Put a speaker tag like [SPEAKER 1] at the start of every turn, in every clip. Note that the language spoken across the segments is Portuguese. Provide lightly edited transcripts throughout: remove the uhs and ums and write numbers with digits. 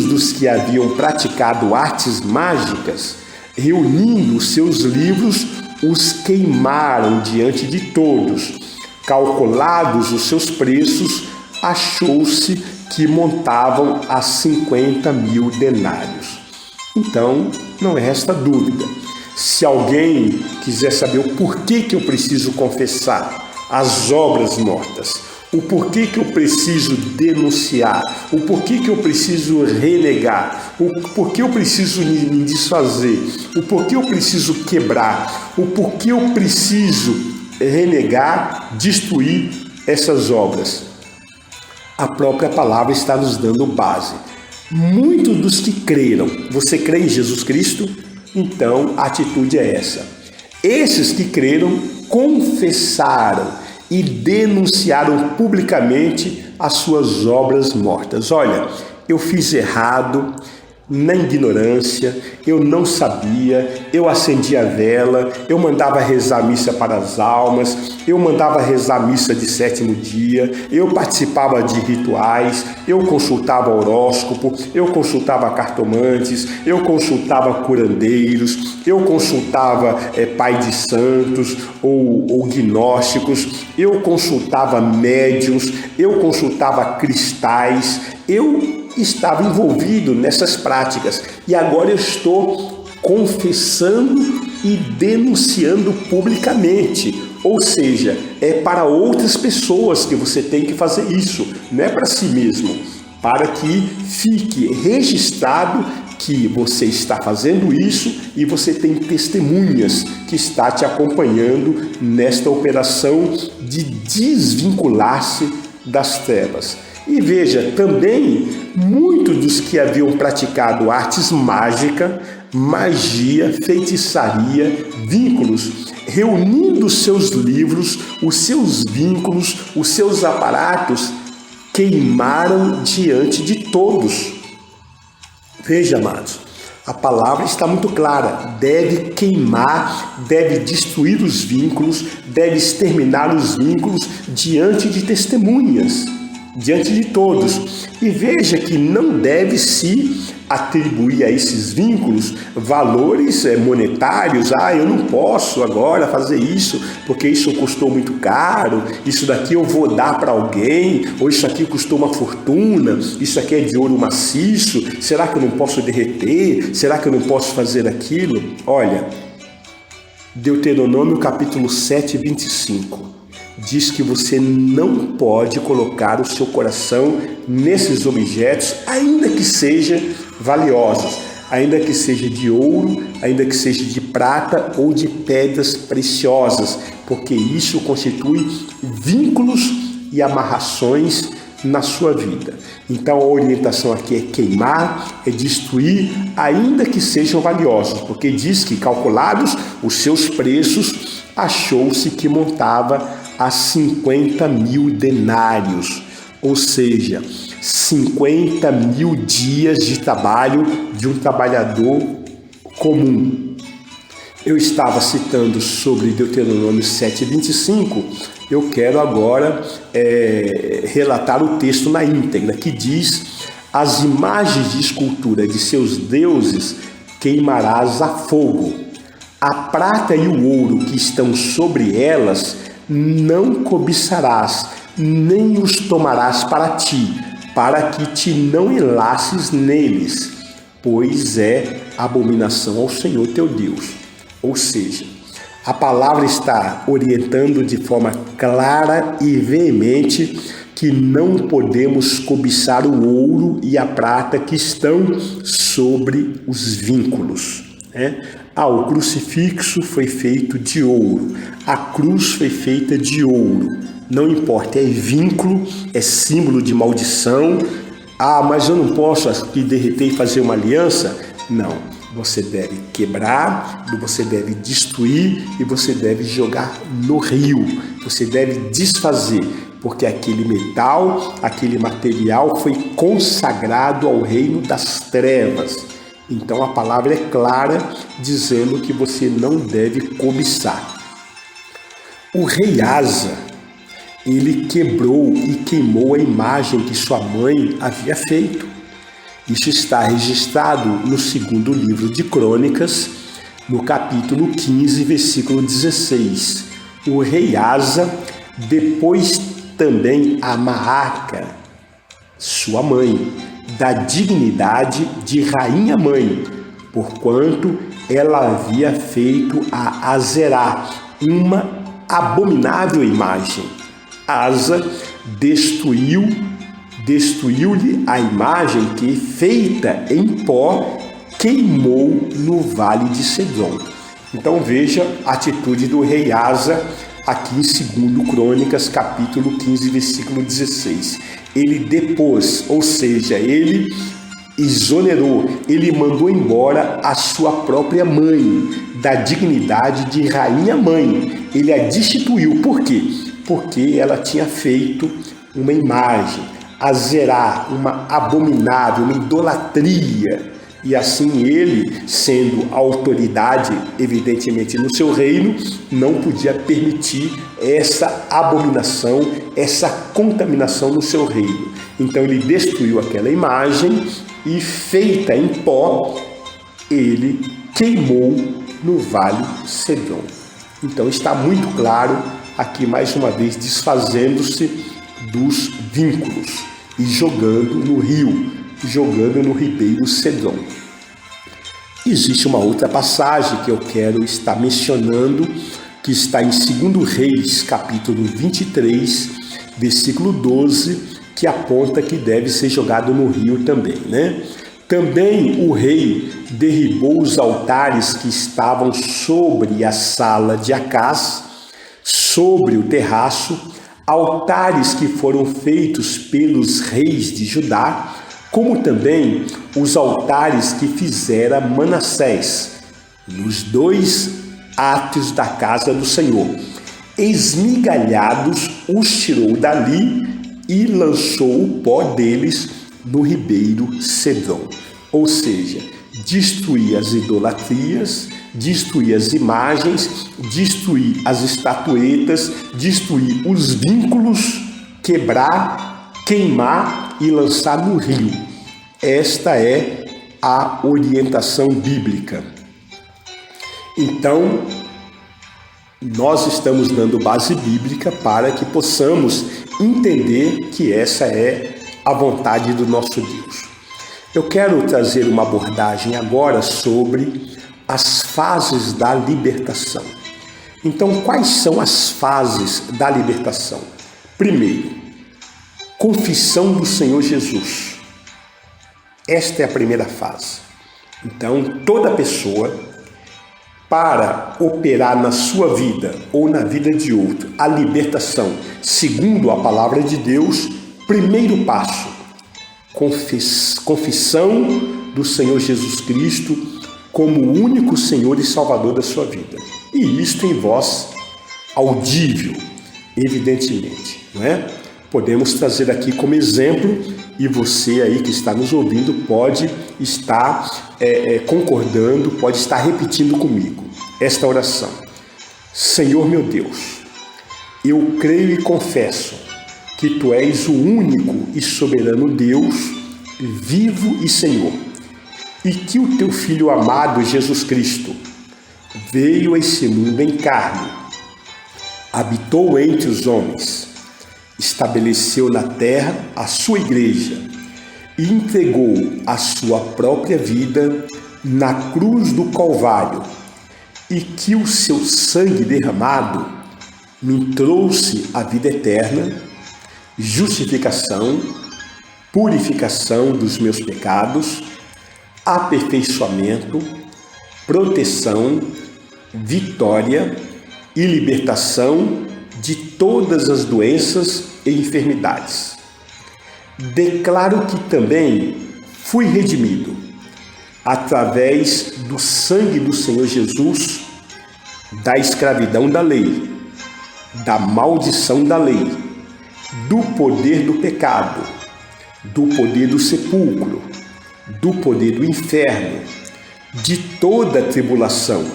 [SPEAKER 1] dos que haviam praticado artes mágicas, reunindo seus livros, os queimaram diante de todos. Calculados os seus preços, achou-se que montavam a 50.000 denários. Então, não resta dúvida. Se alguém quiser saber o porquê que eu preciso confessar as obras mortas, o porquê que eu preciso denunciar, o porquê que eu preciso renegar, o porquê eu preciso me desfazer, o porquê eu preciso quebrar, o porquê eu preciso renegar, destruir essas obras, a própria palavra está nos dando base. Muitos dos que creram, você crê em Jesus Cristo? Então a atitude é essa. Esses que creram confessaram e denunciaram publicamente as suas obras mortas. Olha, eu fiz errado, na ignorância, eu não sabia, eu acendia a vela, eu mandava rezar a missa para as almas, eu mandava rezar a missa de 7º dia, eu participava de rituais, eu consultava horóscopo, eu consultava cartomantes, eu consultava curandeiros, eu consultava pai de santos ou gnósticos, eu consultava médiuns, eu consultava cristais, eu estava envolvido nessas práticas e agora eu estou confessando e denunciando publicamente. Ou seja, é para outras pessoas que você tem que fazer isso, não é para si mesmo, para que fique registrado que você está fazendo isso e você tem testemunhas que está te acompanhando nesta operação de desvincular-se das trevas. E veja, também muitos dos que haviam praticado artes mágicas, magia, feitiçaria, vínculos, reunindo os seus livros, os seus vínculos, os seus aparatos, queimaram diante de todos. Veja, amados, a palavra está muito clara, deve queimar, deve destruir os vínculos, deve exterminar os vínculos diante de testemunhas, diante de todos. E veja que não deve se atribuir a esses vínculos valores monetários. Eu não posso agora fazer isso porque isso custou muito caro, isso daqui eu vou dar para alguém, ou isso aqui custou uma fortuna, isso aqui é de ouro maciço, será que eu não posso derreter? Será que eu não posso fazer aquilo? Olha, Deuteronômio capítulo 7, 25 diz que você não pode colocar o seu coração nesses objetos, ainda que sejam valiosos, ainda que seja de ouro, ainda que seja de prata ou de pedras preciosas, porque isso constitui vínculos e amarrações na sua vida. Então a orientação aqui é queimar, é destruir, ainda que sejam valiosos, porque diz que calculados os seus preços, achou-se que montava a 50.000 denários, ou seja, 50.000 dias de trabalho de um trabalhador comum. Eu estava citando sobre Deuteronômio 7:25, eu quero agora relatar o texto na íntegra, que diz: as imagens de escultura de seus deuses queimarás a fogo, a prata e o ouro que estão sobre elas não cobiçarás, nem os tomarás para ti, para que te não enlaces neles, pois é abominação ao Senhor teu Deus. Ou seja, a palavra está orientando de forma clara e veemente que não podemos cobiçar o ouro e a prata que estão sobre os vínculos. O crucifixo foi feito de ouro, a cruz foi feita de ouro, não importa, é vínculo, é símbolo de maldição. Mas eu não posso aqui derreter e fazer uma aliança? Não, você deve quebrar, você deve destruir e você deve jogar no rio, você deve desfazer, porque aquele metal, aquele material foi consagrado ao reino das trevas. Então a palavra é clara, dizendo que você não deve cobiçar. O rei Asa, ele quebrou e queimou a imagem que sua mãe havia feito. Isso está registrado no segundo livro de Crônicas, no capítulo 15, versículo 16. O rei Asa, depois também a Maaca, sua mãe, da dignidade de rainha-mãe, porquanto ela havia feito a Azerá, uma abominável imagem. Asa destruiu-lhe a imagem que, feita em pó, queimou no vale de Cedron. Então veja a atitude do rei Asa aqui em 2 Crônicas, capítulo 15, versículo 16. Ele depôs, ou seja, ele exonerou, ele mandou embora a sua própria mãe, da dignidade de rainha-mãe. Ele a destituiu. Por quê? Porque ela tinha feito uma imagem, Azerá, uma abominável, uma idolatria. E assim ele, sendo autoridade, evidentemente, no seu reino, não podia permitir essa abominação, essa contaminação no seu reino. Então ele destruiu aquela imagem e, feita em pó, ele queimou no vale Cedron. Então está muito claro aqui, mais uma vez, desfazendo-se dos vínculos e jogando no ribeiro Cedron. Existe uma outra passagem que eu quero estar mencionando, que está em 2 Reis, capítulo 23, versículo 12, que aponta que deve ser jogado no rio também, né? Também o rei derribou os altares que estavam sobre a sala de Acás, sobre o terraço, altares que foram feitos pelos reis de Judá, como também os altares que fizera Manassés, nos 2 átrios da casa do Senhor. Esmigalhados os tirou dali e lançou o pó deles no ribeiro Cedron. Ou seja, destruir as idolatrias, destruir as imagens, destruir as estatuetas, destruir os vínculos, quebrar, queimar e lançar no rio. Esta é a orientação bíblica. Então, nós estamos dando base bíblica para que possamos entender que essa é a vontade do nosso Deus. Eu quero trazer uma abordagem agora sobre as fases da libertação. Então, quais são as fases da libertação? Primeiro, confissão do Senhor Jesus. Esta é a primeira fase. Então, toda pessoa, para operar na sua vida ou na vida de outro a libertação, segundo a palavra de Deus, primeiro passo, confissão do Senhor Jesus Cristo como o único Senhor e Salvador da sua vida. E isto em voz audível, evidentemente, não é? Podemos trazer aqui como exemplo, e você aí que está nos ouvindo pode estar concordando, pode estar repetindo comigo esta oração. Senhor meu Deus, eu creio e confesso que Tu és o único e soberano Deus, vivo e Senhor, e que o Teu Filho amado Jesus Cristo veio a esse mundo em carne, habitou entre os homens, estabeleceu na terra a sua igreja e entregou a sua própria vida na cruz do Calvário, e que o seu sangue derramado me trouxe a vida eterna, justificação, purificação dos meus pecados, aperfeiçoamento, proteção, vitória e libertação de todas as doenças e enfermidades. Declaro que também fui redimido através do sangue do Senhor Jesus, da escravidão da lei, da maldição da lei, do poder do pecado, do poder do sepulcro, do poder do inferno, de toda tribulação,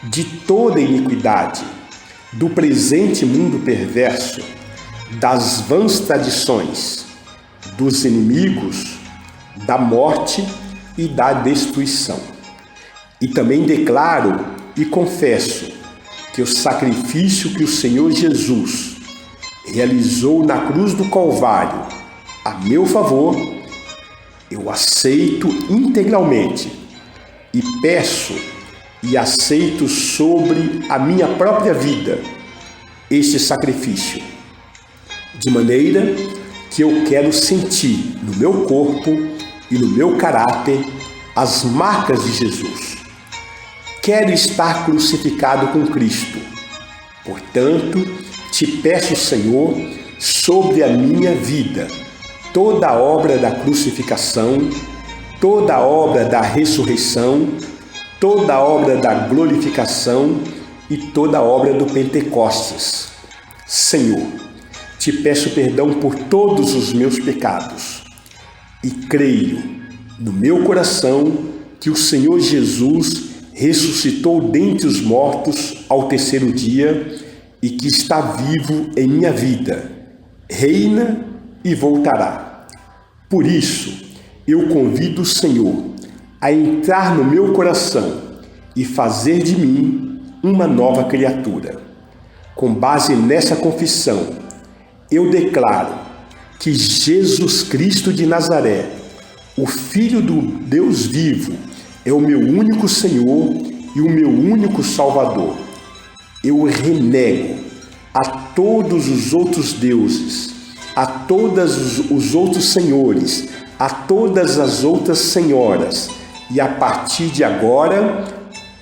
[SPEAKER 1] de toda iniquidade, do presente mundo perverso, das vãs tradições, dos inimigos, da morte e da destruição. E também declaro e confesso que o sacrifício que o Senhor Jesus realizou na cruz do Calvário a meu favor, eu aceito integralmente e peço e aceito sobre a minha própria vida este sacrifício, de maneira que eu quero sentir no meu corpo e no meu caráter as marcas de Jesus. Quero estar crucificado com Cristo. Portanto, te peço, Senhor, sobre a minha vida, toda a obra da crucificação, toda a obra da ressurreição, toda a obra da glorificação e toda a obra do Pentecostes. Senhor, te peço perdão por todos os meus pecados e creio no meu coração que o Senhor Jesus ressuscitou dentre os mortos ao terceiro dia e que está vivo em minha vida, reina e voltará. Por isso, eu convido o Senhor a entrar no meu coração e fazer de mim uma nova criatura. Com base nessa confissão, eu declaro que Jesus Cristo de Nazaré, o Filho do Deus vivo, é o meu único Senhor e o meu único Salvador. Eu renego a todos os outros deuses, a todos os outros senhores, a todas as outras senhoras, e a partir de agora,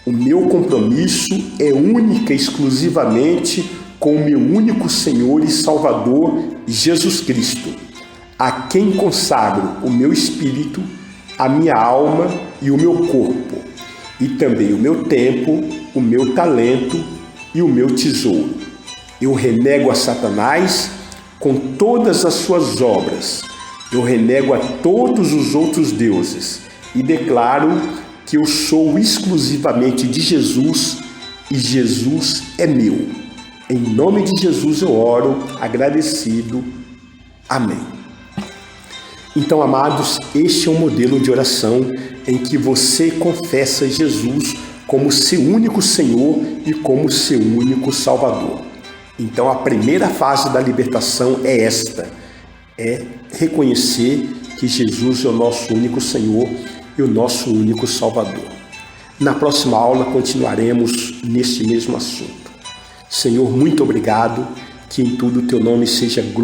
[SPEAKER 1] o meu compromisso é única e exclusivamente com o meu único Senhor e Salvador, Jesus Cristo, a quem consagro o meu espírito, a minha alma e o meu corpo, e também o meu tempo, o meu talento e o meu tesouro. Eu renego a Satanás com todas as suas obras. Eu renego a todos os outros deuses e declaro que eu sou exclusivamente de Jesus e Jesus é meu. Em nome de Jesus eu oro, agradecido. Amém. Então, amados, este é um modelo de oração em que você confessa Jesus como seu único Senhor e como seu único Salvador. Então, a primeira fase da libertação é esta, é reconhecer que Jesus é o nosso único Senhor e o nosso único Salvador. Na próxima aula continuaremos neste mesmo assunto. Senhor, muito obrigado, que em tudo o teu nome seja glorificado.